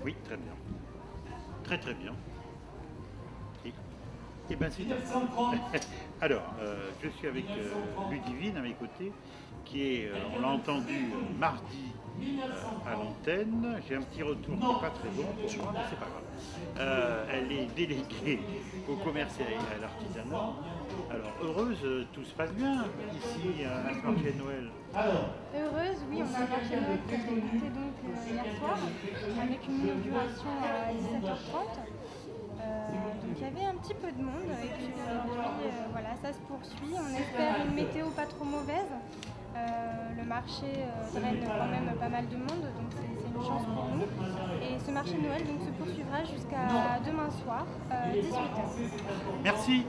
Oui, très bien. Très très bien. Et ben c'est alors, je suis avec Ludivine à mes côtés, qui est, on l'a entendu mardi à l'antenne. J'ai un petit retour qui n'est pas très bon pour moi, mais c'est pas grave. Elle est déléguée au commerce et à l'artisanat. Alors, heureuse, tout se passe bien ici à ce marché de Noël. Heureuse, oui, on a un marché de Noël que j'ai écouté donc hier soir avec une inauguration à 17h30. Donc il y avait un petit peu de monde et puis aujourd'hui voilà, ça se poursuit. On espère une météo pas trop mauvaise. Le marché draine quand même pas mal de monde, donc c'est une chance pour nous. Et ce marché de Noël donc, se poursuivra jusqu'à demain soir, 18h. Merci.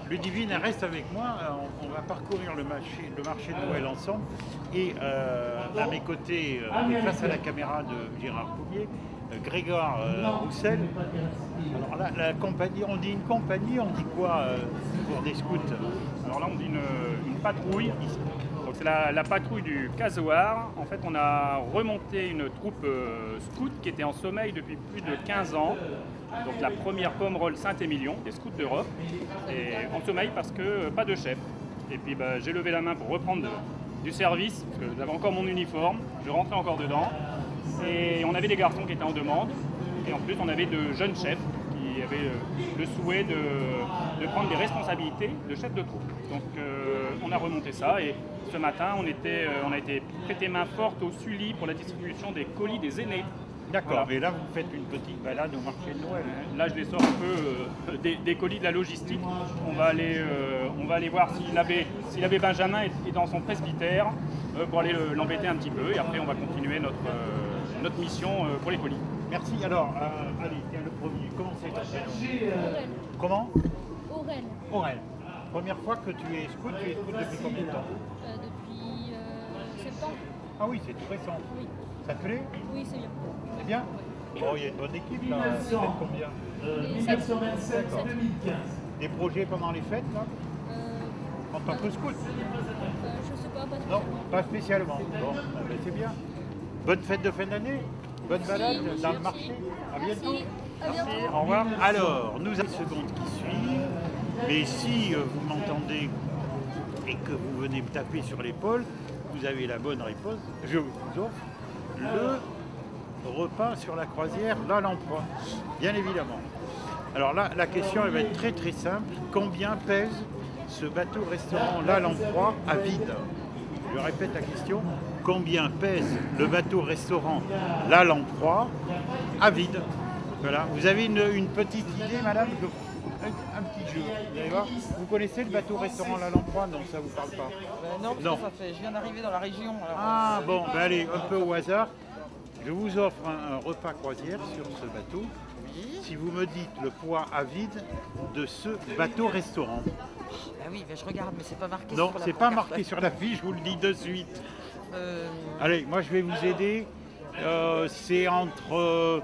Ludivine, elle reste avec moi. On va parcourir le marché de Noël ensemble. Et à mes côtés, face à la caméra de Gérard Poulier, Grégoire Roussel. Alors là, la compagnie, on dit une compagnie, on dit quoi pour des scouts? Alors là, on dit une patrouille. Donc c'est la patrouille du Casoar. En fait, on a remonté une troupe scout qui était en sommeil depuis plus de 15 ans. Donc la première Pomerol Saint-Émilion, des scouts d'Europe. Et en sommeil parce que pas de chef. Et puis j'ai levé la main pour reprendre du service, parce que j'avais encore mon uniforme. Je rentrais encore dedans. Et on avait des garçons qui étaient en demande. Et en plus, on avait de jeunes chefs qui avaient le souhait de prendre des responsabilités de chef de troupe. Donc on a remonté ça et ce matin, on a été prêté main forte au Sully pour la distribution des colis des aînés. D'accord, voilà. Et là vous faites une petite balade au marché de Noël. Là je les sors un peu des colis de la logistique. On va aller voir si l'abbé Benjamin est dans son presbytère pour aller l'embêter un petit peu et après on va continuer notre mission pour les colis. Merci. Alors, allez, tiens le premier. Comment c'est ton prénom? Comment? Aurel. Aurel. Première fois que tu es scout depuis combien de temps? Depuis septembre. Ah oui, c'est tout récent. Oui. Ça te plaît? Oui, c'est bien. C'est bien? Bon, il y a une bonne équipe là. Vous êtes combien? 1927. Des projets pendant les fêtes là? En tant que scout? Je sais pas spécialement. Non, pas spécialement. Bon, ben, c'est bien. Bonne fête de fin d'année. Bonne balade dans le marché. À bientôt. Merci. Au revoir. Alors, nous avons une seconde qui suit. Mais si vous m'entendez et que vous venez me taper sur l'épaule, vous avez la bonne réponse. Je vous offre le repas sur la croisière, là l'emploi, bien évidemment. Alors là, la question elle va être très très simple. Combien pèse ce bateau-restaurant là l'emploi à vide? Je répète la question. Combien pèse le bateau-restaurant là l'emploi à vide? Voilà. Vous avez une petite idée, madame? Un petit jeu. Vous allez voir. Vous connaissez le bateau-restaurant La Lamproie? Non, ça vous parle pas. Non, parce que ça fait. Je viens d'arriver dans la région. Alors, ah bon, ben allez, un peu au hasard. Je vous offre un repas croisière sur ce bateau. oui. Si vous me dites le poids à vide de ce bateau-restaurant. Bah oui, mais je regarde, mais c'est pas marqué. Non, sur la c'est pas pancarte. marqué sur la fiche, je vous le dis de suite. Allez, moi je vais vous aider. C'est entre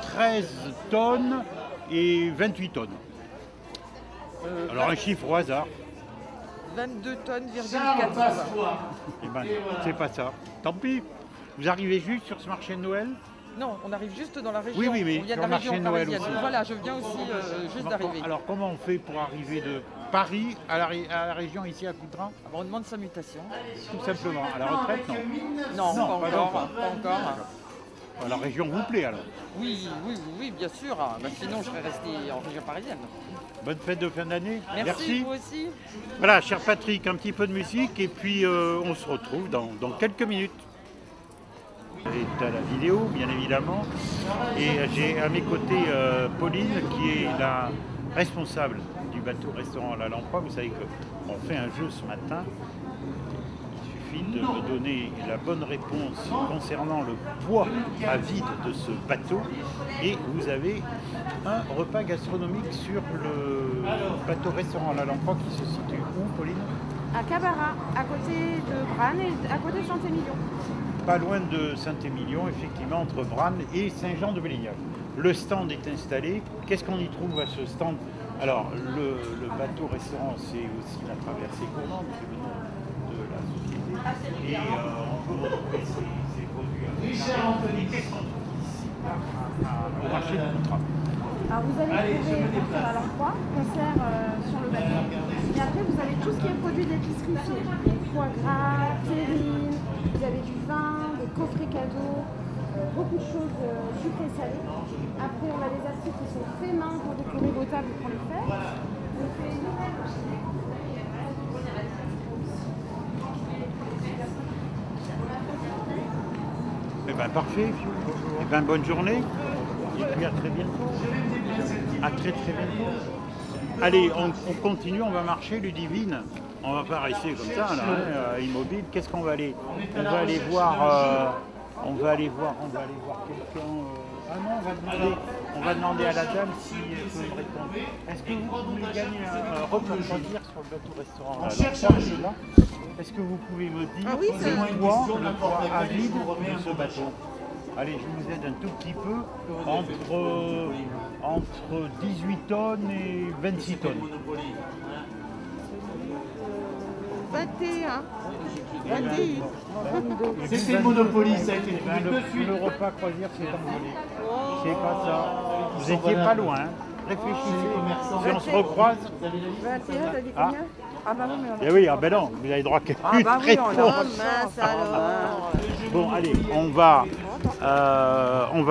13 tonnes et 28 tonnes. Alors un chiffre au hasard. 22 tonnes, 4. Eh ben, c'est pas ça. Tant pis. Vous arrivez juste sur ce marché de Noël? Non, on arrive juste dans la région. Oui, mais on vient de sur la le marché région de Noël parisienne. aussi. Voilà, je viens aussi juste d'arriver. Alors comment on fait pour arriver de Paris à la région ici à Coutras? On demande sa mutation. Tout simplement. À la retraite, non? Non, Non, pas pas encore. encore. Pas encore. La région vous plaît alors? Oui, bien sûr. Bah, sinon, je serais resté en région parisienne. Bonne fête de fin d'année. Merci, vous aussi. Voilà, cher Patrick, un petit peu de musique et puis on se retrouve dans quelques minutes. Et à la vidéo, bien évidemment. Et j'ai à mes côtés Pauline, qui est la responsable du bateau-restaurant La Lamproie. Vous savez qu'on fait un jeu ce matin. Il suffit de me donner la bonne réponse concernant le poids à vide de ce bateau. Et vous avez un repas gastronomique sur le bateau-restaurant La Lamproie qui se situe où, Pauline? À Cabaret, à côté de Branne et à côté de Saint-Émilion. Pas loin de Saint-Émilion, effectivement, entre Branne et Saint-Jean-de-Bélignac. Le stand est installé. Qu'est-ce qu'on y trouve à ce stand? Alors, le bateau-restaurant, c'est aussi la traversée gourmande, c'est le nom de la société. Et on peut retrouver ces produits Michel-Anthony, qu'est-ce qu'on trouve ici au marché de Coutras? Alors vous allez trouver concert à l'emploi, concert sur le bateau. Et après vous avez tout ce qui est produit d'épicerie fine. Donc foie gras, terrine, vous avez du vin, des coffrets cadeaux, beaucoup de choses sucrées et salées. Après on a des articles qui sont faits main pour décorer vos tables pour les fêtes. On fait une nouvelle Eh bien parfait. Eh bien bonne journée. Et puis à très bientôt. À très bientôt. Allez, on continue, on va marcher, Ludivine. On va pas rester comme ça, là, hein, immobile. Qu'est-ce qu'on va aller? On va aller voir. On va aller voir quelqu'un. Ah non, on va demander à la dame si elle peut me répondre. Est-ce que vous pouvez gagner un repas de loisir sur le bateau-restaurant là? Est-ce que vous pouvez me dire le poids à vide de ce bateau? Allez, je vous aide un tout petit peu, entre 18 tonnes et 26 tonnes. 21. C'était Monopoly, ça a été Le repas croisière s'est envolé. C'est pas ça. Vous étiez pas loin. Hein. Réfléchissez. Si on se recroise. 21, t'as dit Ah. combien? Ah bah non, mais on a... Eh oui, ah ben non, vous avez droit qu'à une bah oui, on a... réponse. mince alors. Bon, allez, on va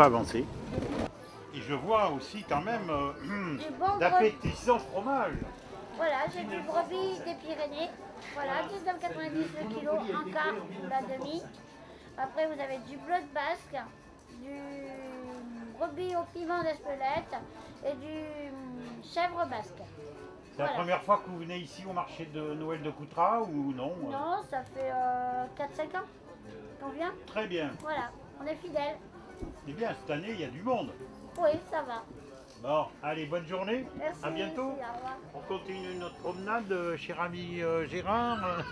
avancer. Et je vois aussi quand même Du bon d'appétissants fromage. Voilà, j'ai du brebis des Pyrénées. Voilà, 19,90 le kilo, en quart, la demi. Après, vous avez du bleu de basque, du brebis au piment d'Espelette et du chèvre basque. C'est la première fois que vous venez ici au marché de Noël de Coutras ou non? Non, ça fait 4-5 ans qu'on vient. Très bien. Voilà, on est fidèles. Eh bien, cette année, il y a du monde. Oui, ça va. Bon, allez, bonne journée. Merci. À bientôt. Merci, au revoir. On continue notre promenade, cher ami Gérard.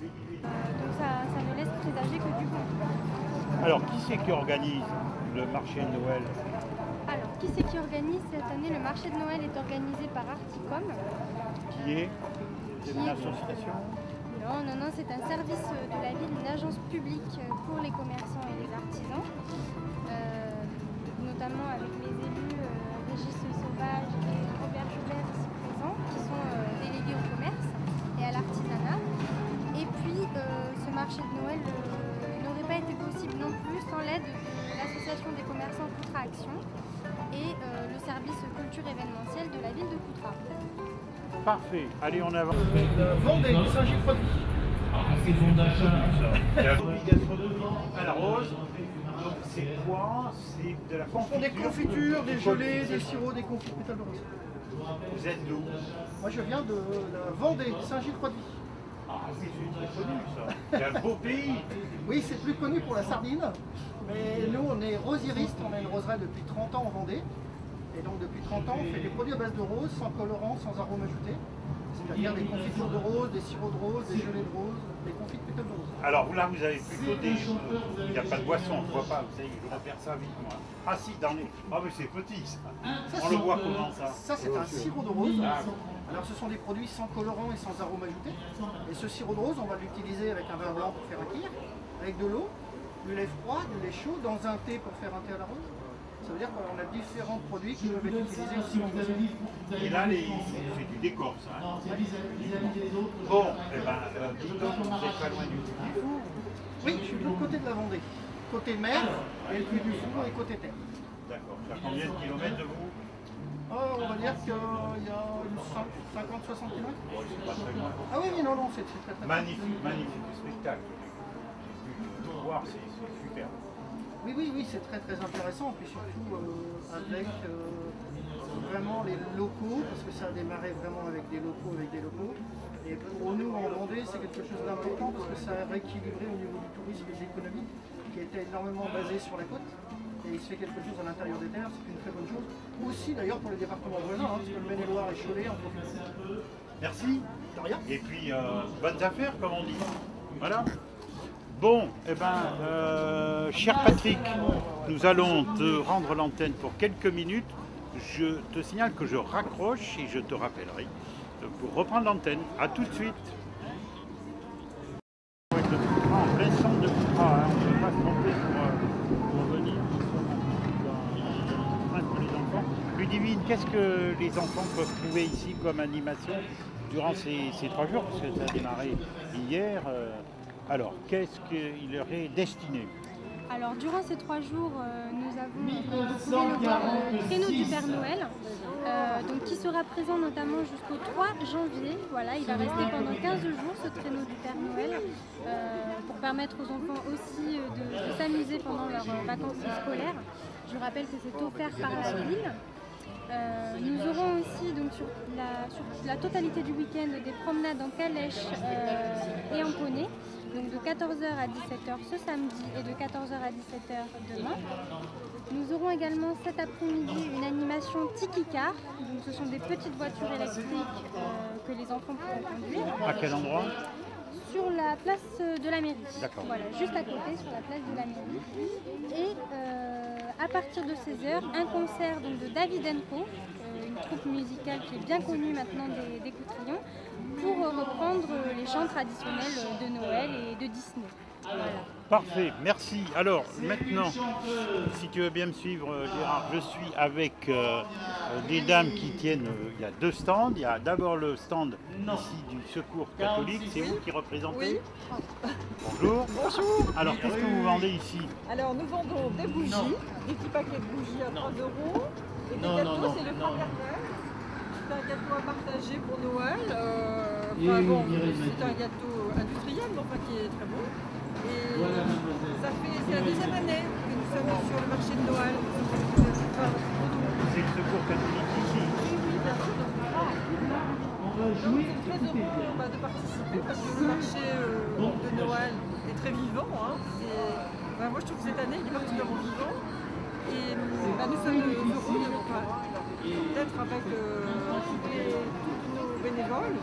Donc ça ne laisse présager que du bon. Alors, qui c'est qui organise le marché de Noël? Alors, qui c'est qui organise cette année? Le marché de Noël est organisé par Articom. Qui est? C'est une association? Non, c'est un service de la ville, une agence publique pour les commerçants et les artisans, notamment avec les élus Régis Sauvage et Robert Joubert ici présents, qui sont délégués au commerce et à l'artisanat. Et puis, ce marché de Noël n'aurait pas été possible non plus sans l'aide de l'association des commerçants Coutras Action et le service culture événementielle de la ville de Coutras. Parfait. Allez, on avance. Vendée, du Saint-Gilles-Produit. C'est bon d'achat. La à la rose. Donc c'est quoi? C'est de la Ce sont confiture. des confitures, des gelées, des sirops, des confits de pétales de rose. Vous êtes d'où? Moi je viens de la Vendée, Saint-Gilles-Produit. Ah oui, c'est très connu ça. C'est un beau pays. Oui, c'est plus connu pour la sardine, mais nous on est rosiéristes, on a une roseraie depuis 30 ans en Vendée. Et donc depuis 30 ans, on fait des produits à base de rose, sans colorant, sans arôme ajouté. C'est-à-dire des confitures de rose, des sirops de rose, des gelées de rose, des confits de pétales de rose. Alors là, vous avez plutôt des... Il n'y a pas de boisson, on ne voit pas, vous savez, je repère ça vite moi. Ah si, dans les... Ah mais c'est petit ça. On le voit comment ça? Ça c'est un sirop de rose. Alors ce sont des produits sans colorant et sans arôme ajouté. Et ce sirop de rose, on va l'utiliser avec un vin blanc pour faire un kir, avec de l'eau, du lait froid, du lait chaud, dans un thé pour faire un thé à la rose. Ça veut dire qu'on a différents produits qui peuvent être utilisés aussi en cuisine. Et là, c'est du décor ça. Hein. Bon, eh ben, vous n'êtes pas loin du Puy-du-Fou. Oui, je suis de l'autre côté de la Vendée. Côté mer, et le Puy-du-Fou et côté terre. D'accord. Ça fait combien de kilomètres de vous? On va dire qu'il y a 50-60 km. Bon, c'est pas très loin. Ah oui, non, c'est très très Magnifique, magnifique spectacle. Tout voir, c'est super. Oui, c'est très très intéressant, puis surtout avec vraiment les locaux, parce que ça a démarré vraiment avec des locaux. Et pour nous en Vendée, c'est quelque chose d'important parce que ça a rééquilibré au niveau du tourisme et de l'économie, qui était énormément basé sur la côte. Et il se fait quelque chose à l'intérieur des terres, c'est une très bonne chose. Aussi d'ailleurs pour les départements voisins, parce que le Maine-et-Loire et Cholet en profitent. Merci. De rien. Et puis, bonnes affaires, comme on dit. Voilà. Bon, eh ben, cher Patrick, nous allons te rendre l'antenne pour quelques minutes. Je te signale que je raccroche et je te rappellerai pour reprendre l'antenne. A tout de suite. En plein centre de Coutras, hein, on ne peut pas se tromper pour... Ludivine, qu'est-ce que les enfants peuvent trouver ici comme animation durant ces 3 jours, parce que ça a démarré hier. Alors, qu'est-ce qu'il leur est destiné? Alors, durant ces 3 jours, nous avons, comme vous pouvez le voir, le traîneau du Père Noël, donc, qui sera présent notamment jusqu'au 3 janvier. Voilà, il va rester pendant 15 jours, ce traîneau du Père Noël, pour permettre aux enfants aussi de s'amuser pendant leurs vacances scolaires. Je rappelle que c'est offert par la ville. Nous aurons aussi donc, sur la totalité du week-end des promenades en calèche et en poney, donc de 14h à 17h ce samedi et de 14h à 17h demain. Nous aurons également cet après-midi une animation Tiki Car, donc ce sont des petites voitures électriques que les enfants pourront conduire. À quel endroit? Sur la place de la mairie. D'accord. Voilà, juste à côté, sur la place de la mairie. Et à partir de 16h, un concert donc, de David & Co, une troupe musicale qui est bien connue maintenant des Coutrillons, pour reprendre les chants traditionnels de Noël et de Disney. Voilà. Parfait, merci. Alors maintenant, si tu veux bien me suivre Gérard, je suis avec des dames qui tiennent, il y a 2 stands. Il y a d'abord le stand ici du Secours catholique, c'est vous qui représentez? Oui. Bonjour. Bonjour. Alors qu'est-ce que vous vendez ici? Alors nous vendons des bougies, des petits paquets de bougies à 3 €. Et des gâteaux, c'est le fraternel. C'est un gâteau à partager pour Noël. Enfin bon, c'est un gâteau industriel, mais enfin qui est très bon. Et c'est la 2e année que nous sommes sur le marché de Noël. C'est le Secours catholique ici. Oui, bien sûr. Donc c'est très heureux de participer parce que le marché de Noël est très vivant. Hein. Moi je trouve que cette année il est particulièrement vivant. Et nous sommes heureux d'être avec tous nos bénévoles.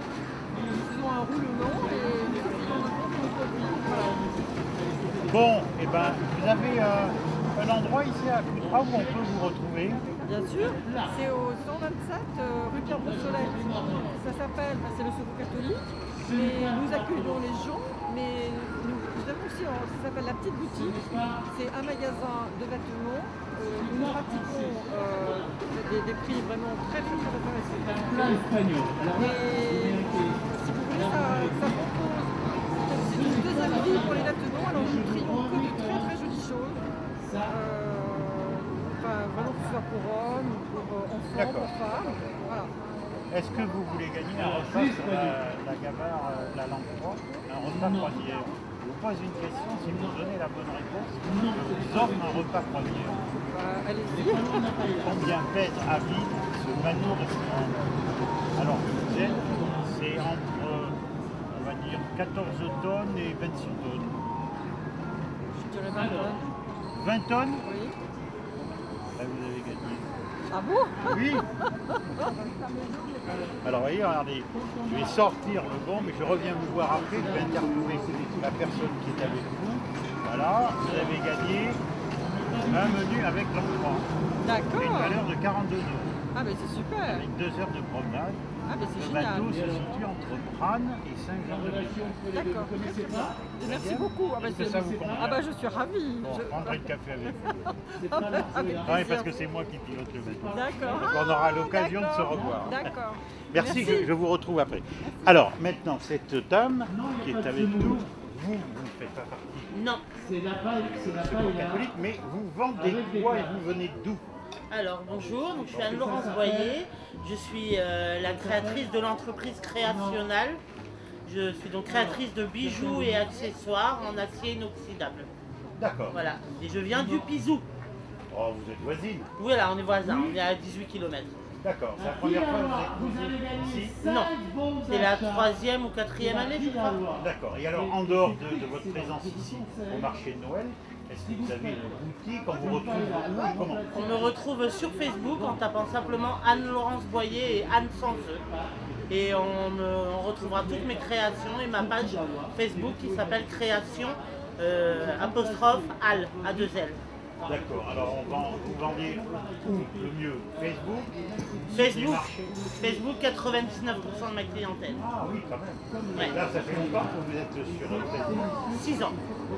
Nous faisons un roulement et nous essayons de vendre nos produits. Voilà. Bon, et ben vous avez un endroit ici à Coutras où on peut vous retrouver? Bien sûr, c'est au 127 rue Pierre-Brossolet. Ça s'appelle, c'est le Secours catholique. Et nous accueillons les gens, mais nous avons aussi, ça s'appelle la petite boutique. C'est un magasin de vêtements. Nous pratiquons des prix vraiment très intéressants. Et si vous voulez, ça propose, c'est une 2e vie pour les vêtements. Alors nous trions que de très très jolies choses. Vraiment que ce soit pour hommes, pour enfants, pour femmes. Voilà. Est-ce que vous voulez gagner un repas sur la Gavard, la langue droite, un repas croisière? Je vous pose une question, si vous donnez la bonne réponse, je vous offre un repas croisière. Allez-y. Combien pèse à vide ce manneau restaurant? Alors que vous êtes, c'est entre, on va dire, 14 tonnes et 26 tonnes. Je dirais 20 tonnes. 20 tonnes? Oui. Là, vous avez gagné. Ah bon? Oui. Alors voyez, regardez, je vais sortir le bon, mais je reviens vous voir après, je vais interviewer la personne qui est avec vous. Voilà, vous avez gagné un menu avec l'enfant. D'accord. Une valeur de 42 €. Ah mais c'est super. Avec 2 heures de promenade. Ah mais c'est Le génial. bateau se situe entre Prane et Saint-Jean-de-Luz. D'accord. Merci beaucoup. Ah bah, Est-ce que ça vous convient? Ah bah je suis ravie. Bon, je prendrai le café avec vous. Ah bah, avec Oui, plaisir. parce que c'est moi qui pilote le bateau. D'accord. Donc on aura l'occasion de se D'accord. revoir. D'accord. Merci, je vous retrouve après. Alors, maintenant, cette dame qui est avec nous, vous ne faites pas partie Non. du Secours catholique, mais vous vendez quoi et vous venez d'où? Alors bonjour, donc, je suis Anne-Laurence Boyer, je suis la créatrice de l'entreprise Créationnal. Je suis donc créatrice de bijoux et accessoires en acier inoxydable. D'accord. Voilà, et je viens du Pizou. Oh, vous êtes voisine? Oui, là on est voisins, on est à 18 km. D'accord, c'est la première fois que vous êtes ici? Non, c'est la 3e ou 4e année je crois. D'accord, et alors en dehors de votre présence ici, au marché de Noël, est-ce que vous avez une boutique, on vous retrouve où, comment? On me retrouve sur Facebook en tapant simplement Anne-Laurence Boyer et Anne sans E. Et on retrouvera toutes mes créations et ma page Facebook qui s'appelle Création apostrophe Al, à 2 L. D'accord, alors vous vendez où le mieux? Facebook? Facebook 99% de ma clientèle. Ah oui, quand même. Ouais. Là, ça fait longtemps que vous êtes sur Facebook? 6 ans.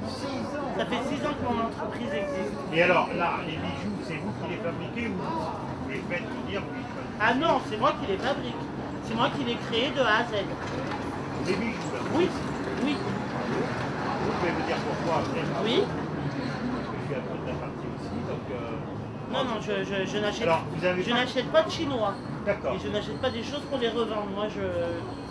6 ans. Ça fait 6 ans que mon entreprise existe. Et alors, là, les bijoux, c'est vous qui les fabriquez ou les faites tout dire oui. Ah non, c'est moi qui les fabrique. C'est moi qui les crée de A à Z. Les bijoux là. Oui, oui, Vous pouvez me dire pourquoi après. oui. Je suis un peu de la partie aussi, donc. Non, non, je n'achète Alors, vous avez je pas- n'achète pas de chinois. D'accord. Et je n'achète pas des choses pour les revendre. Moi,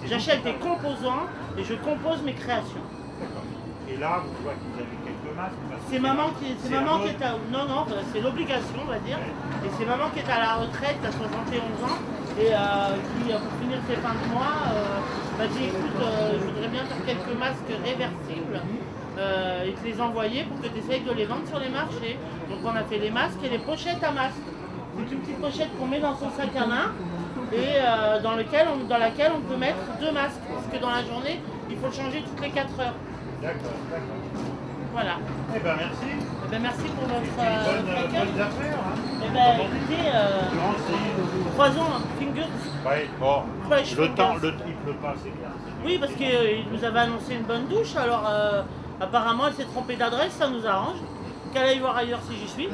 j'achète des composants et je compose mes créations. D'accord. Et là, vous voyez que vous avez quelques masques. parce que C'est maman qui c'est la mode. est à... Non, non, c'est l'obligation, on va dire. Et c'est maman qui est à la retraite, à 71 ans, et qui, pour finir ses fins de mois, m'a dit, écoute, je voudrais bien faire quelques masques réversibles et te les envoyer pour que tu essayes de les vendre sur les marchés. Donc on a fait les masques et les pochettes à masques. C'est une petite pochette qu'on met dans son sac à main et dans laquelle on peut mettre 2 masques. Parce que dans la journée, il faut le changer toutes les 4 heures. D'accord, d'accord. Voilà. Eh ben merci. Eh ben, merci pour votre accueil. Bonnes affaires. Hein. Eh ben, écoutez, Durant ces- croisons, fingers. Ouais, bon. Fresh Le temps, fingers. il pleut pas, c'est bien. Oui, parce qu'il nous avait annoncé une bonne douche, alors apparemment elle s'est trompée d'adresse, ça nous arrange. Qu'elle aille voir ailleurs si j'y suis.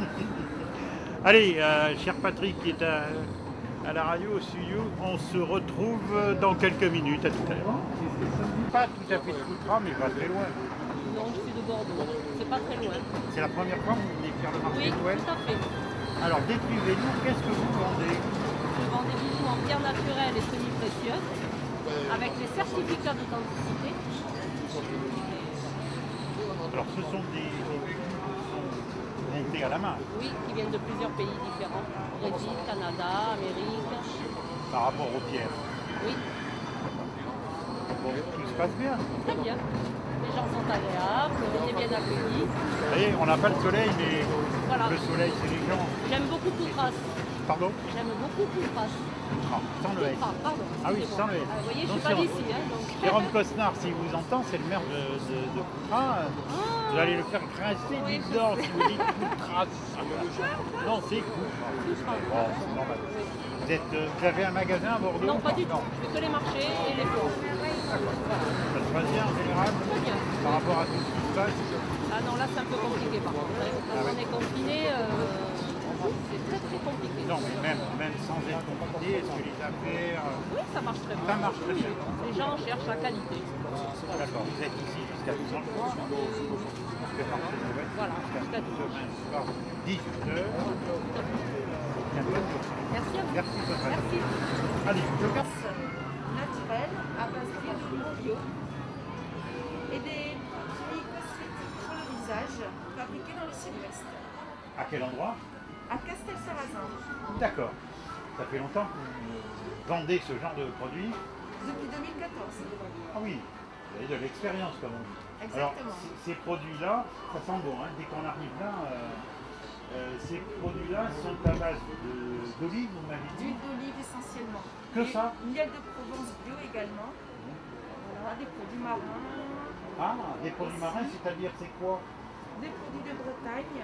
Allez, cher Patrick qui est à la radio au studio, on se retrouve dans quelques minutes, à tout à l'heure. Pas tout à fait de Coutras, mais pas très loin. Non, je suis de Bordeaux. C'est pas très loin. C'est la première fois que vous venez faire le marché Oui, de Noël. tout à fait. Alors décrivez-nous, qu'est-ce que vous vendez? Je vends des bijoux en pierre naturelle et semi-précieuses avec les certificats d'authenticité. Alors ce sont des bijoux qui sont montés à la main Oui, qui viennent de plusieurs pays différents. Brésil, Canada, Amérique. par rapport aux pierres. Oui, Bon, tout se passe bien. très bien. Les gens sont agréables, on est bien accueillis. Vous voyez, on n'a pas le soleil, mais Voilà. le soleil, c'est les gens. J'aime beaucoup Coutras. Pardon? J'aime beaucoup Coutras. Ah, sans le S. Coutras, pardon. Ah oui, excusez-moi. sans le S. Vous voyez, je Donc, suis pas c'est- d'ici. Hein, donc... Jérôme Cosnard, si vous entend, c'est le maire de Coutras. Vous allez le faire grincer Oui, du je dents sais. si vous dites Coutras. Non, c'est Coutras. Bon, c'est normal. Vous avez un magasin à Bordeaux? Non, pas du tout. Je fais que les marchés et les foires. Ça se passe bien en général Très bien. par rapport à tout ce qui se passe? Ah non, là c'est un peu compliqué par contre. Quand on est confiné, c'est très très compliqué. Non, mais même sans être compliqué, est-ce que les affaires... Oui, ça marche très bien. Ça marche très bien. Les gens cherchent la qualité. D'accord, vous êtes ici jusqu'à 12h. Voilà, jusqu'à 12h. Demain soir, 18h. Merci à vous. Merci de votre aide. Merci. Allez, je passe. Naturel à base d'huile bio et des produits cosmétiques pour le visage fabriqués dans le sud-ouest, À quel endroit? à Castel-Sarrazin, D'accord. Ça fait longtemps que vous vendez ce genre de produits? depuis 2014. Ah oui, vous avez de l'expérience comme on dit. Alors, Exactement. ces produits-là, ça sent bon, hein, dès qu'on arrive là, ces produits-là sont à base d'olive, vous m'avez dit? D'huile d'olive essentiellement. Que Et ça? miel de Provence bio également. Voilà, des produits marins, Ah, des produits marins, c'est-à-dire c'est quoi? des produits de Bretagne.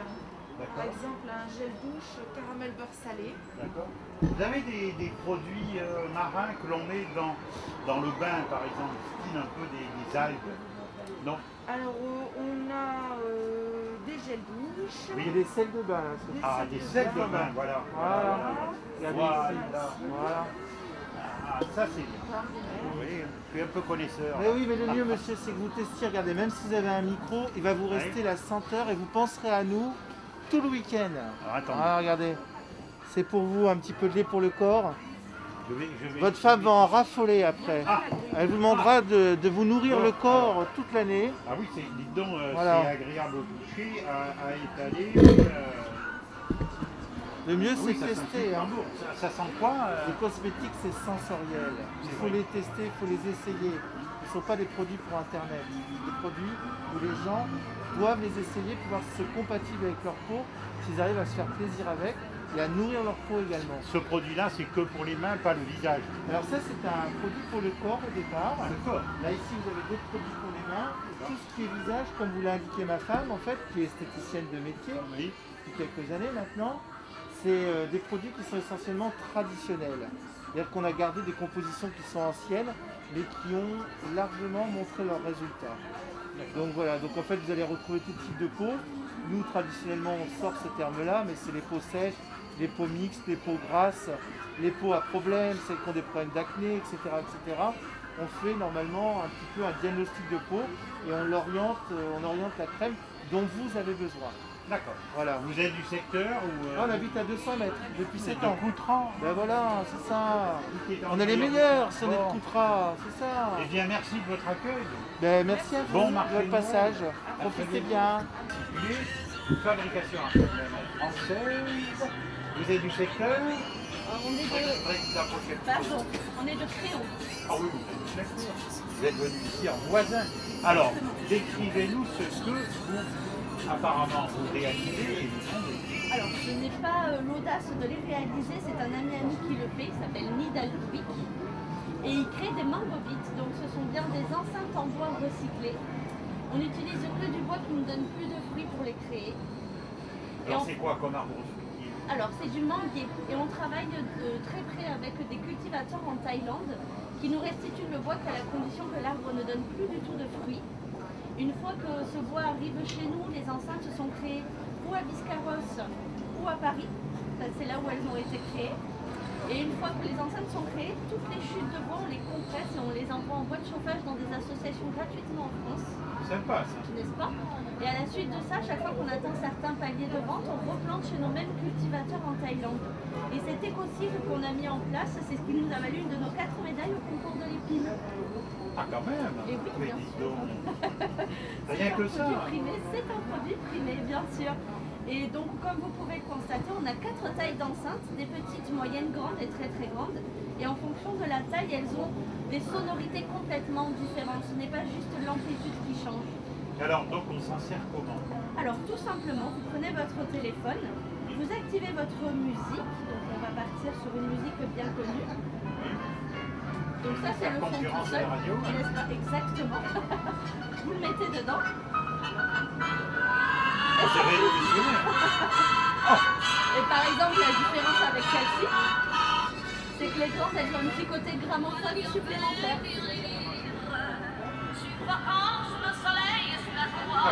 Par D'accord. exemple, un gel douche caramel beurre salé. D'accord. Vous avez des produits marins que l'on met dans le bain, par exemple, style un peu des algues? Non? Alors, on a des gels douche. Oui. des sels de bain. Ah, des sels de bain, voilà. Voilà. Regardez Voilà. ici. Voilà. Ah, ça c'est bien. Oui, je suis un peu connaisseur. Mais oui, mais le mieux, monsieur, c'est que vous testiez. Regardez, même si vous avez un micro, il va vous rester la senteur et vous penserez à nous tout le week-end. Alors, attendez. Ah, regardez. C'est pour vous un petit peu de lait pour le corps. Je vais- Votre femme va en raffoler après. Ah. Elle vous demandera de vous nourrir le corps toute l'année. Ah oui, dites donc, Voilà. c'est agréable au toucher, à étaler. Le mieux, Oui, c'est de ça sent tester. super Hein. bon. Ça sent quoi Les cosmétiques, c'est sensoriel. Il faut vrai. les tester, il faut les essayer. Ce ne sont pas des produits pour Internet. Des produits où les gens doivent les essayer pour voir si c'est compatible avec leur peau, s'ils arrivent à se faire plaisir avec et à nourrir leur peau également. Ce produit-là, c'est que pour les mains, pas le visage. Alors ça, c'est un produit pour le corps au départ. Le corps. Là, ici, vous avez d'autres produits pour les mains. Tout ce qui est visage, comme vous l'a indiqué ma femme, en fait, qui est esthéticienne de métier Oui. depuis quelques années maintenant, c'est des produits qui sont essentiellement traditionnels. C'est-à-dire qu'on a gardé des compositions qui sont anciennes, mais qui ont largement montré leurs résultats. Donc voilà, donc en fait vous allez retrouver tout type de peau. Nous traditionnellement on sort ce terme-là, mais c'est les peaux sèches, les peaux mixtes, les peaux grasses, les peaux à problème, celles qui ont des problèmes d'acné, etc., etc. On fait normalement un petit peu un diagnostic de peau et on oriente la crème dont vous avez besoin. D'accord. Voilà. Vous êtes du secteur ou On habite à 200 mètres depuis 7 ans. Coutran. Ben voilà, c'est ça. On est les meilleurs, ce n'est de Coutras, c'est ça. Eh bien, merci de votre accueil. Ben, merci à vous Bon de marché votre de passage. Noël. Profitez bien. Fabrication française. Vous êtes du secteur? On est de... Pardon, on est de Créon. Ah oui, vous êtes venu ici en voisin. Alors, décrivez-nous ce que vous, apparemment, vous réalisez et vous fondez. Alors, je n'ai pas l'audace de les réaliser, c'est un ami à nous qui le fait, il s'appelle Nidal Quick. Et il crée des mangobites, donc ce sont bien des enceintes en bois recyclées. On n'utilise que du bois qui ne donne plus de fruits pour les créer. Alors, c'est quoi comme arbre fruitier? Alors, c'est du manguier. Et on travaille très près avec des cultivateurs en Thaïlande qui nous restituent le bois qu'à la condition que l'arbre ne donne plus du tout de fruits. Une fois que ce bois arrive chez nous, les enceintes sont créées ou à Biscarrosse ou à Paris. C'est là où elles ont été créées. Et une fois que les enceintes sont créées, toutes les chutes de bois, on les compresse et on les envoie en bois de chauffage dans des associations gratuitement en France. Sympa ça. N'est-ce pas? Et à la suite de ça, chaque fois qu'on atteint certains paliers de vente, on replante chez nos mêmes cultivateurs en Thaïlande. Et cet éco-cycle qu'on a mis en place, c'est ce qui nous a valu une de nos 4 médailles au concours de l'épine. Ah quand même. Et oui, mais bien dis sûr. donc. Rien que ça. C'est un produit primé, bien sûr. Et donc, comme vous pouvez le constater, on a 4 tailles d'enceintes, des petites, moyennes, grandes et très très grandes. Et en fonction de la taille, elles ont des sonorités complètement différentes. Ce n'est pas juste l'amplitude qui change. Alors, donc, on s'en sert comment? Alors, tout simplement, vous prenez votre téléphone, vous activez votre musique. Donc, on va partir sur une musique bien connue. Donc ça, c'est le fond tout seul. N'est-ce pas? Exactement. Vous le mettez dedans. C'est révolutionnaire. Et par exemple, la différence avec celle-ci, c'est que les plantes, elles ont un petit côté gramophone supplémentaire. Ah,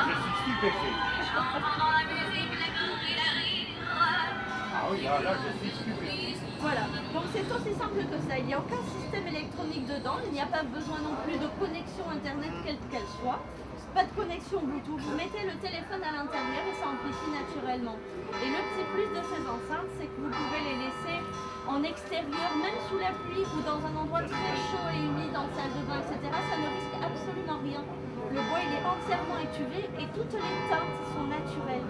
je suis stupéfait. Ah oui, là, je suis stupéfait. Voilà, donc c'est aussi simple que ça. Il n'y a aucun système électronique dedans. Il n'y a pas besoin non plus de connexion internet quelle qu'elle soit. Pas de connexion Bluetooth. Vous mettez le téléphone à l'intérieur et ça amplifie naturellement. Et le petit plus de ces enceintes, c'est que vous pouvez les laisser en extérieur, même sous la pluie ou dans un endroit très chaud et humide, en salle de bain, etc. Ça ne risque absolument rien. Le bois, il est entièrement étuvé et toutes les teintes sont naturelles.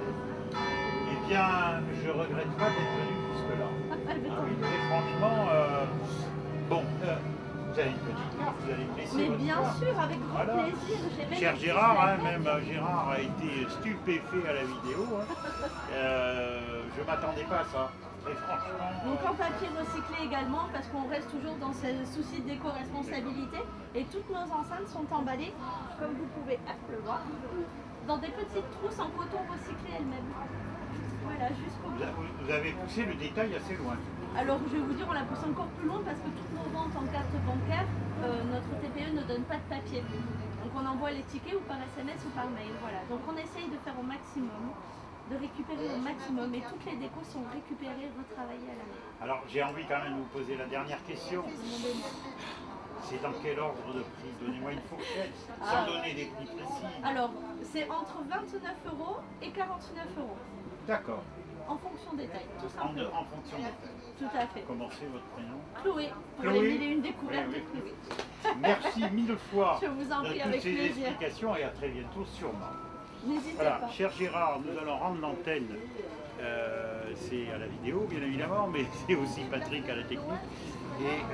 Eh bien, je regrette pas d'être venu jusque-là. Ah oui, mais franchement, bon, vous avez une petite carte, vous allez me laisser. Mais votre bien carte. sûr, avec grand Voilà. plaisir. Cher Gérard, hein, même Gérard a été stupéfait à la vidéo. Hein. Je ne m'attendais pas à ça. Et franchement. Donc en papier recyclé également, parce qu'on reste toujours dans ce souci d'éco-responsabilité. Et toutes nos enceintes sont emballées, comme vous pouvez le voir, dans des petites trousses en coton recyclé elles-mêmes. Voilà, jusqu'au bout. Vous avez poussé le détail assez loin. Alors je vais vous dire, on l'a poussé encore plus loin parce que toutes nos ventes en carte bancaire, notre TPE ne donne pas de papier. Donc on envoie les tickets ou par SMS ou par mail. Voilà. Donc on essaye de faire au maximum, de récupérer au maximum et toutes les décos sont récupérées, retravaillées à la main. Alors j'ai envie quand même de vous poser la dernière question. C'est dans quel ordre de prix? Donnez-moi une fourchette, sans donner des prix précis. Alors c'est entre 29 € et 49 €. D'accord. En fonction des tailles, tout simplement. En fonction des tailles. Tout à fait. Comment c'est votre prénom? Chloé, pour Chloé. les 1001 découvertes de Chloé. Merci mille fois Je vous en prie, de avec toutes ces plaisir. explications et à très bientôt sûrement. N'hésitez Voilà, pas. cher Gérard, nous allons rendre l'antenne. C'est à la vidéo, bien évidemment, mais c'est aussi Patrick à la technique. Et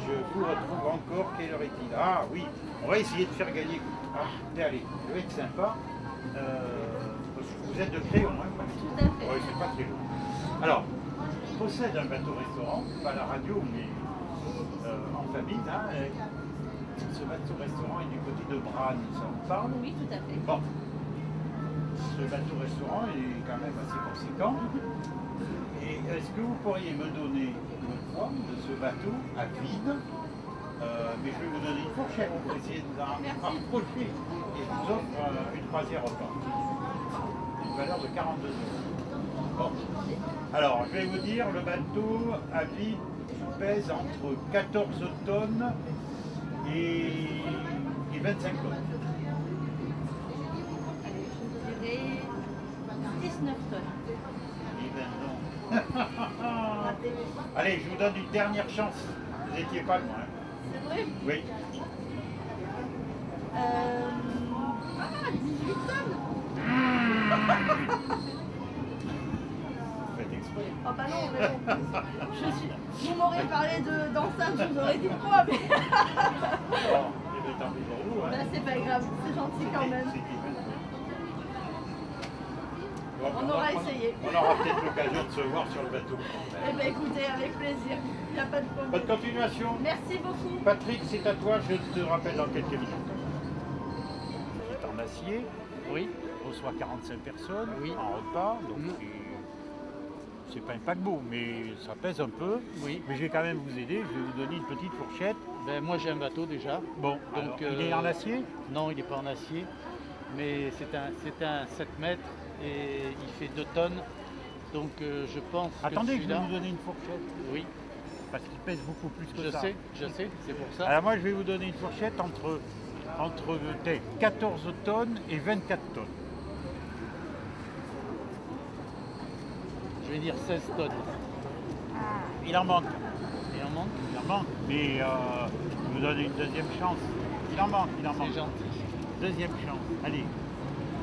je vous retrouve encore. Quelle heure est-il? Ah oui, on va essayer de faire gagner. Ah, allez, je vais être sympa. Vous êtes de Créon, hein? Tout à fait. Oui, c'est pas très loin. Alors, on possède un bateau-restaurant, pas à la radio, mais en famille. Hein, ce bateau-restaurant est du côté de Branne, ça vous parle? Oui, tout à fait. Bon. Ce bateau-restaurant est quand même assez conséquent. Et est-ce que vous pourriez me donner le poids de ce bateau à vide? Mais je vais vous donner une fourchette pour essayer de vous en rapprocher. Et je vous offre une croisière repas. Une valeur de 42 €. Bon. Alors, je vais vous dire, le bateau à vide pèse entre 14 tonnes et 25 tonnes. Je dirais 19 tonnes. Eh ben non. Allez, je vous donne une dernière chance. Vous n'étiez pas loin. C'est vrai? Oui. 18 tonnes. Vous faites exprès. Oh bah non, mais bon. Vous m'aurez parlé d'enceinte, je vous aurais dit quoi, mais... Bon, eh ben, tant pis pour vous. Hein. Bah, c'est pas grave, c'est gentil quand même. Bon, On aura essayé. On aura peut-être l'occasion de se voir sur le bateau. Eh ben écoutez, avec plaisir. Il n'y a pas de problème. Bonne continuation. Merci beaucoup. Patrick, c'est à toi, je te rappelle dans quelques minutes. C'est en acier. Oui. Reçoit 45 personnes Oui. en repas. Donc c'est pas un paquebot, mais ça pèse un peu. Oui. Mais je vais quand même vous aider. Je vais vous donner une petite fourchette. Ben, moi j'ai un bateau déjà. Bon, donc alors, il est en acier? Non, il n'est pas en acier. Mais c'est un 7 mètres et il fait 2 tonnes. Donc je pense Attendez, que je vais vous donner une fourchette. Oui. Parce qu'il pèse beaucoup plus que ça. Je sais, c'est pour ça. Alors moi je vais vous donner une fourchette entre 14 tonnes et 24 tonnes. Je vais dire 16 tonnes. Il en manque. Il en manque? Il en manque, mais je vous donne une deuxième chance. Il en manque. C'est gentil. Deuxième chance. Allez.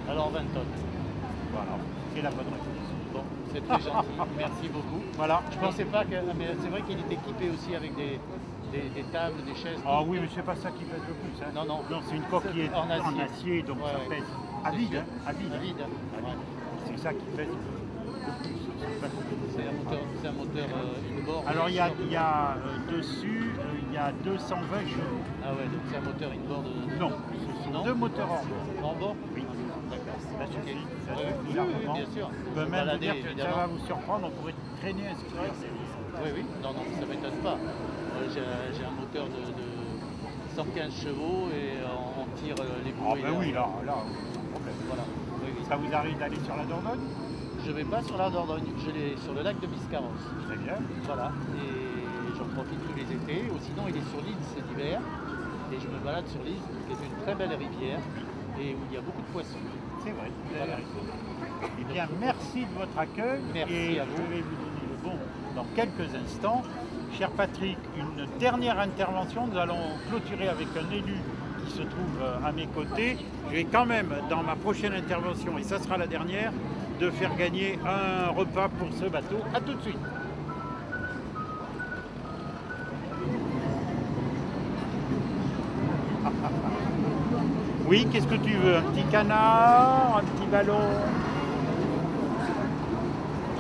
Alors 20 tonnes. Voilà, c'est la bonne réponse. Bon, c'est très gentil. Merci beaucoup. Voilà. Je pensais pas que... Mais c'est vrai qu'il est équipé aussi avec des tables, des chaises. Ah oui, mais c'est pas ça qui pèse le plus. Hein. Non. Non, c'est une coque qui est en acier, donc ça pèse. À vide, hein. À vide. Ouais. C'est ça qui pèse le plus. C'est un moteur inboard. Alors il y a dessus, il y a 220 chevaux. Ah ouais, donc c'est un moteur inboard. Non, ce sont deux moteurs en bord. En bord? Oui. D'accord. Ça suffit. Ça Oui, suffit oui, largement. bien sûr. Je peux même vous dire que ça évidemment. va vous surprendre, on pourrait traîner un scooter. Oui, non, ça ne m'étonne pas. J'ai un moteur de 115 chevaux et on tire les Ah brouets. ben oui, là, sans problème. Voilà. Oui. Ça vous arrive d'aller sur la Dordogne? Je ne vais pas sur la Dordogne, je vais sur le lac de Biscarrosse. Très bien. Voilà, et j'en profite tous les étés. Ou sinon, il est sur l'Ise cet hiver. Et je me balade sur l'Ise, qui est une très belle rivière et où il y a beaucoup de poissons. C'est vrai. Voilà. Eh bien, merci de votre accueil. Merci et à vous. Je vais vous donner le bon dans quelques instants. Cher Patrick, une dernière intervention. Nous allons clôturer avec un élu qui se trouve à mes côtés. Je vais quand même, dans ma prochaine intervention, et ça sera la dernière, de faire gagner un repas pour ce bateau. A tout de suite. Oui, qu'est-ce que tu veux? Un petit canard, un petit ballon?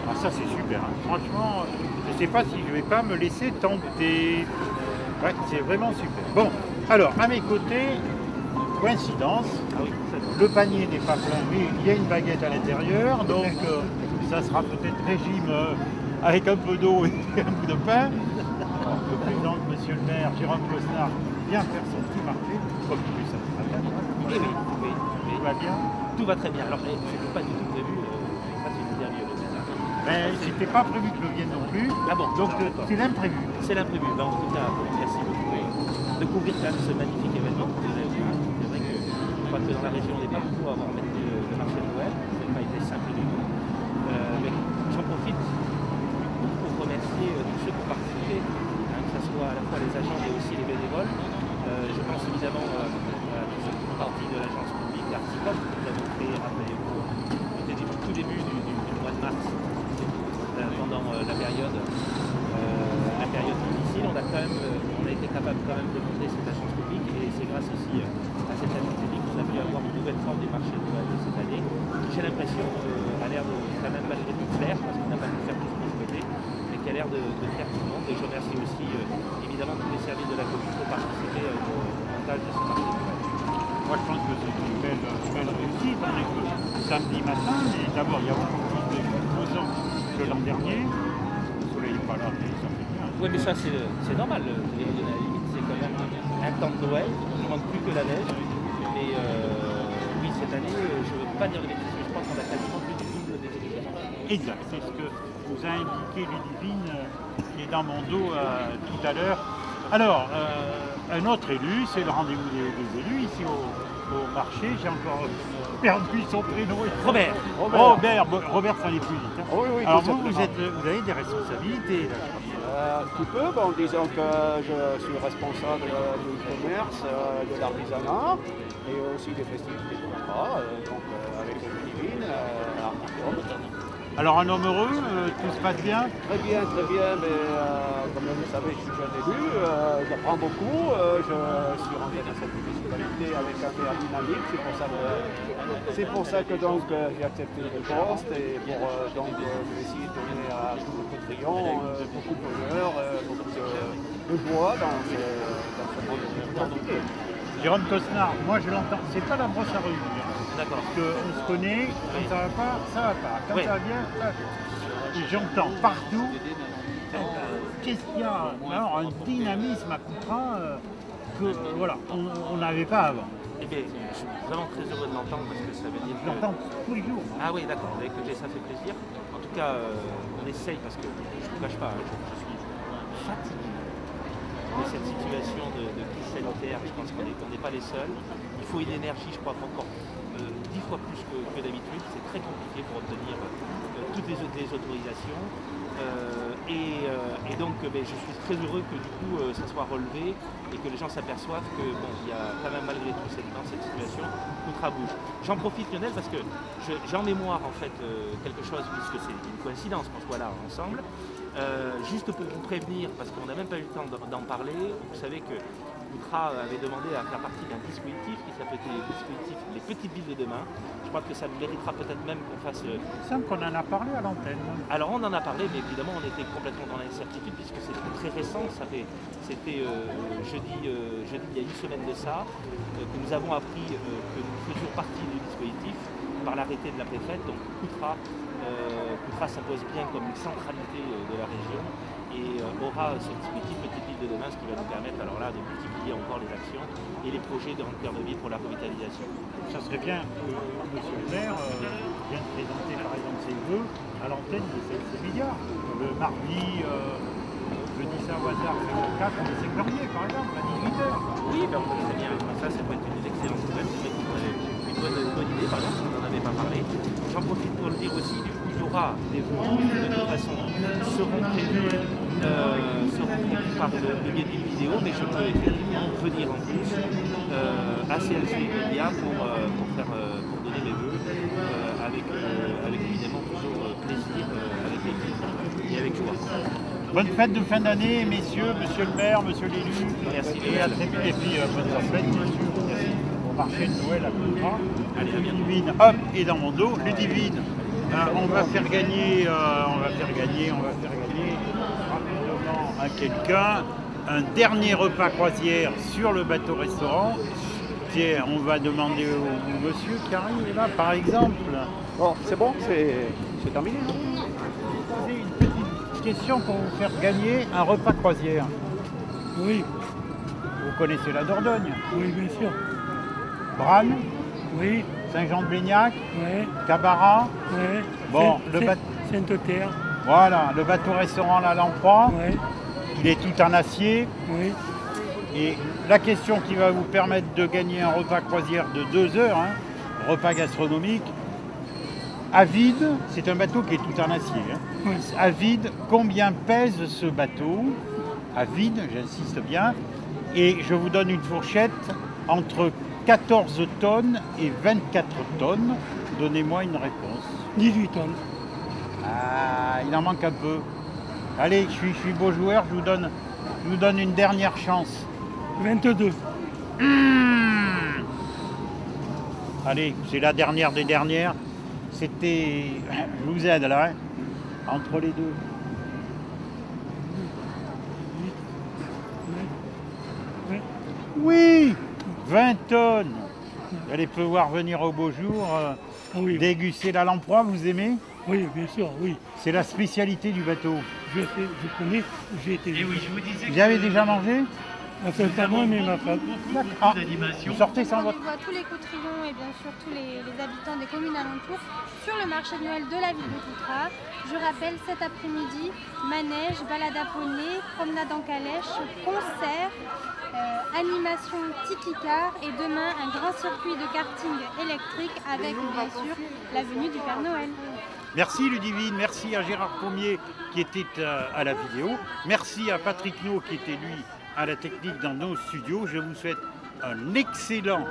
Ah ça c'est super, hein. Franchement, je ne sais pas si je ne vais pas me laisser tenter. Ouais, c'est vraiment super. Bon, alors à mes côtés, coïncidence, le panier n'est pas plein, mais il y a une baguette à l'intérieur, donc ça sera peut-être régime avec un peu d'eau et un bout de pain. Alors, le président, monsieur le maire, Jérôme Cosnard, vient faire son petit marché, comme tu sais, ça va bien. Oui. Tout va bien? Tout va très bien. Alors, je n'ai pas du tout prévu, ça c'est une dernière Ben, c'était pas prévu que je vienne non plus. Ah bon, donc c'est l'imprévu. C'est l'imprévu. Ben, en tout cas, merci beaucoup de couvrir quand même ce magnifique événement. C'est vrai que je crois que dans la région, on n'est pas beaucoup à avoir mettre le marché de Noël. Ça n'a pas été simple du tout. Mais j'en profite pour remercier tous ceux qui ont participé, hein, que ce soit à la fois les agents et aussi les bénévoles. Je pense évidemment à tous ceux qui font partie de l'agence publique d'Articom que nous avons créé, rappelez-vous, au tout début du mois de mars, pendant la période difficile. On a été capable quand même de monter cette agence publique et c'est grâce aussi à cette agence publique qu'on a pu avoir une nouvelle forme du marché de Noël de cette année, qui j'ai l'impression a l'air de quand même malgré tout plaire, parce qu'on n'a pas pu faire tout ce qu'on souhaitait, mais qui a l'air de plaire tout le monde. Et je remercie aussi évidemment tous les services de la commune pour participer au montage de ce marché de Noël. Moi je pense que c'est une belle réussite. On est que samedi matin, mais d'abord il y a beaucoup plus de composants que l'an dernier. Le soleil n'est pas là, mais ça fait bien. Oui, mais ça c'est normal. À la limite, c'est quand même un temps de Noël. Il ne manque plus que la neige. Et oui, cette année, je ne veux pas dire de bêtises, mais je crois qu'on a quasiment plus du double des équipements. Exact, c'est ce que vous a indiqué Ludivine qui est dans mon dos tout à l'heure. Alors, un autre élu, c'est le rendez-vous des élus ici au marché. J'ai encore perdu son prénom. Robert. Robert, ça allait plus vite. Hein. Oui, oui, alors tout vous simplement. vous avez des responsabilités là. Un petit peu, bon, disons que je suis responsable du commerce, de l'artisanat et aussi des festivités de contrat, donc avec Ludivine, Articom. Alors un homme heureux, tout se passe bien? Très bien, mais comme vous savez, je suis jeune élu, j'apprends beaucoup, je suis rentré dans cette municipalité avec un air dynamique, c'est pour ça que donc j'ai accepté le poste et pour donc essayer de donner à tous nos compatriots beaucoup de bonheur, beaucoup de joie dans ce monde. Jérôme Cosnard, moi je l'entends, c'est pas la brosse à reluire. D'accord. Parce qu'on se connaît, quand ça va pas, ça va pas. Quand ça va bien, ça va bien. Et j'entends partout, qu'est-ce qu'il y a? Alors un dynamisme à Coutras que voilà, on n'avait pas avant. Eh bien, je suis vraiment très heureux de l'entendre parce que ça veut dire Je l'entends tous les jours. Ah oui, d'accord, écoutez, ça fait plaisir. En tout cas, on essaye parce que je ne vous cache pas, je suis fatigué de cette situation de crise sanitaire. Je pense qu'on n'est pas les seuls. Il faut une énergie, je crois, encore 10 fois plus que d'habitude. C'est très compliqué pour obtenir toutes les autorisations. Et donc je suis très heureux que du coup ça soit relevé et que les gens s'aperçoivent que bon, il y a quand même malgré tout dans cette situation, Coutras bouge. J'en profite Lionel parce que j'ai en mémoire en fait quelque chose, puisque c'est une coïncidence qu'on soit là ensemble. Juste pour vous prévenir, parce qu'on n'a même pas eu le temps d'en parler, vous savez que Coutras avait demandé à faire partie d'un dispositif qui s'appelait le dispositif Les Petites Villes de demain. Je crois que ça méritera peut-être même qu'on fasse... Il me semble qu'on en a parlé à l'antenne. Alors on en a parlé, mais évidemment on était complètement dans l'incertitude puisque c'était très récent. C'était jeudi il y a une semaine de ça, que nous avons appris que nous faisions partie du dispositif par l'arrêté de la préfète. Donc Coutras s'impose bien comme une centralité de la région et aura ce dispositif Petite Ville de demain, ce qui va nous permettre alors là de multiplier encore les actions et les projets de cœur de ville pour la revitalisation. Ça serait bien que M. le maire vienne présenter par exemple ses vœux à l'antenne de ces médias. Le mardi, je dis ça au hasard, le 4 de Sécurier par exemple, à 18h. Oui, ben on peut très bien, ça peut être une excellente nouvelle, c'est vrai qu'on avait une bonne idée, par exemple, si on n'en avait pas parlé. J'en profite pour le dire aussi, du coup, il y aura des vœux de toute façon qui seront prévus par le biais d'une vidéo, mais je peux effectivement venir en plus à CLC Media pour donner mes vœux avec évidemment toujours plaisir avec l'équipe et avec joie. Bonne fête de fin d'année, messieurs, monsieur le maire, monsieur l'élu. Merci. Et à très vite. Et puis bonne fête, bien sûr, au marché de Noël à Coutras. Allez, à bientôt. Ludivine, hop, et dans mon dos, Ludivine. On va faire gagner rapidement à quelqu'un un dernier repas croisière sur le bateau-restaurant. Tiens, on va demander au monsieur qui arrive là, par exemple. Bon, c'est bon, c'est terminé. C'est une petite question pour vous faire gagner un repas croisière. Oui. Vous connaissez la Dordogne? Oui, bien sûr. Branne? Oui. Saint-Jean-de-Blégnac? Oui. Cabaret? Oui. Bon, Sainte-Terre. Voilà, le bateau-restaurant La Lamproie. Oui. Il est tout en acier. Oui. Et la question qui va vous permettre de gagner un repas croisière de 2 heures, repas gastronomique, à vide, c'est un bateau qui est tout en acier. Oui. À vide, combien pèse ce bateau? À vide, j'insiste bien. Et je vous donne une fourchette entre 14 tonnes et 24 tonnes. Donnez-moi une réponse. 18 tonnes. Ah, il en manque un peu. Allez, je suis beau joueur, je vous donne une dernière chance. 22. Allez, c'est la dernière des dernières. C'était... Je vous aide là, entre les deux. Oui, 20 tonnes. Vous allez pouvoir venir au beau jour, déguster la lamproie, vous aimez? Oui, bien sûr, oui. C'est la spécialité du bateau. Je connais, j'ai été... Vous avez déjà mangé? Enfin, pas moi, mais ma femme. Ah, vous sortez sans On votre... voit tous les couturions et bien sûr tous les habitants des communes alentours sur le marché de Noël de la ville de Coutras. Je rappelle, cet après-midi, manège, balade à poney, promenade en calèche, concert, animation tiki-car et demain un grand circuit de karting électrique avec bien sûr la venue du Père Noël. Merci Ludivine, merci à Gérard Pommier qui était à la vidéo, merci à Patrick No qui était lui à la technique dans nos studios. Je vous souhaite un excellent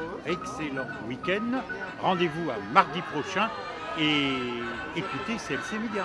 week-end. Rendez-vous à mardi prochain et écoutez CLC Média.